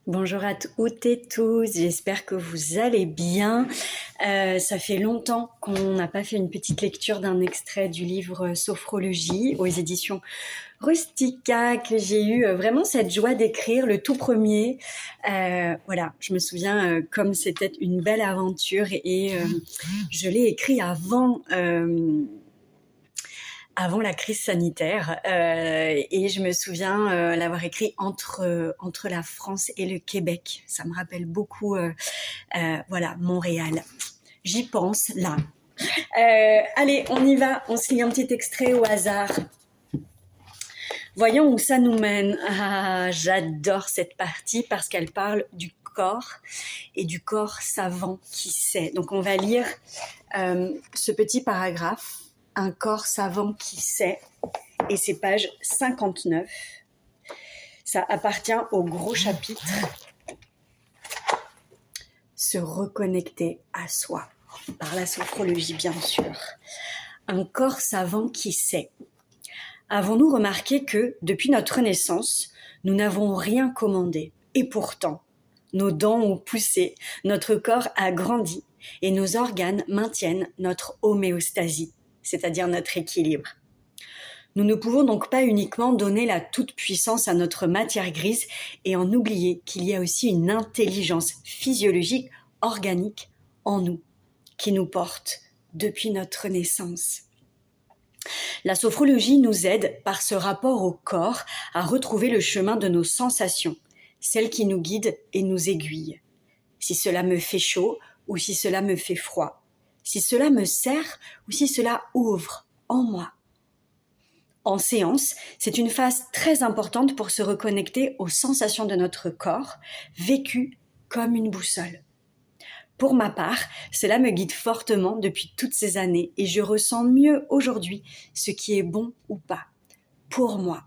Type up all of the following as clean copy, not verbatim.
Bonjour à toutes et tous, j'espère que vous allez bien. Ça fait longtemps qu'on n'a pas fait une petite lecture d'un extrait du livre Sophrologie aux éditions Rustica que j'ai eu vraiment cette joie d'écrire, le tout premier. Voilà, je me souviens comme c'était une belle aventure et je l'ai écrit avant la crise sanitaire et je me souviens l'avoir écrit entre la France et le Québec. Ça me rappelle beaucoup voilà, Montréal. J'y pense là. Allez, on y va, on se lit un petit extrait au hasard. Voyons où ça nous mène. Ah, j'adore cette partie parce qu'elle parle du corps et du corps savant qui sait. Donc on va lire ce petit paragraphe, un corps savant qui sait, et c'est page 59. Ça appartient au gros chapitre se reconnecter à soi, par la sophrologie bien sûr. Un corps savant qui sait. Avons-nous remarqué que, depuis notre naissance, nous n'avons rien commandé, et pourtant, nos dents ont poussé, notre corps a grandi, et nos organes maintiennent notre homéostasie, c'est-à-dire notre équilibre. Nous ne pouvons donc pas uniquement donner la toute-puissance à notre matière grise et en oublier qu'il y a aussi une intelligence physiologique, organique en nous, qui nous porte depuis notre naissance. La sophrologie nous aide, par ce rapport au corps, à retrouver le chemin de nos sensations, celles qui nous guident et nous aiguillent. Si cela me fait chaud ou si cela me fait froid, si cela me serre ou si cela ouvre en moi. En séance, c'est une phase très importante pour se reconnecter aux sensations de notre corps, vécues comme une boussole. Pour ma part, cela me guide fortement depuis toutes ces années et je ressens mieux aujourd'hui ce qui est bon ou pas, pour moi.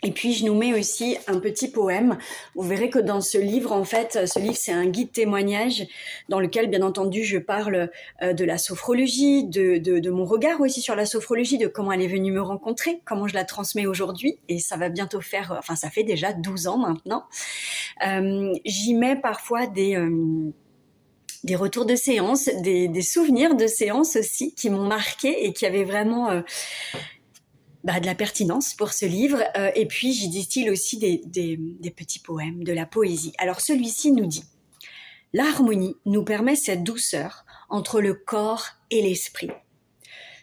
Et puis, je nous mets aussi un petit poème. Vous verrez que dans ce livre, en fait, ce livre, c'est un guide témoignage dans lequel, bien entendu, je parle de la sophrologie, de mon regard aussi sur la sophrologie, de comment elle est venue me rencontrer, comment je la transmets aujourd'hui. Et ça va bientôt faire, enfin, ça fait déjà 12 ans maintenant. J'y mets parfois des retours de séances, des souvenirs de séances aussi qui m'ont marqué et qui avaient vraiment de la pertinence pour ce livre. Et puis, j'y distille aussi des petits poèmes, de la poésie. Alors, celui-ci nous dit « L'harmonie nous permet cette douceur entre le corps et l'esprit.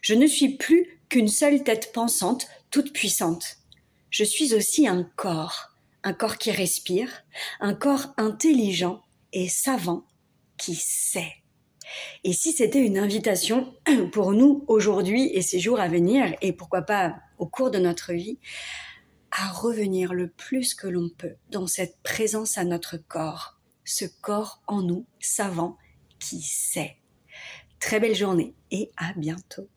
Je ne suis plus qu'une seule tête pensante, toute puissante. Je suis aussi un corps qui respire, un corps intelligent et savant qui sait. » Et si c'était une invitation pour nous aujourd'hui et ces jours à venir, et pourquoi pas au cours de notre vie, à revenir le plus que l'on peut dans cette présence à notre corps, ce corps en nous, savant, qui sait. Très belle journée et à bientôt.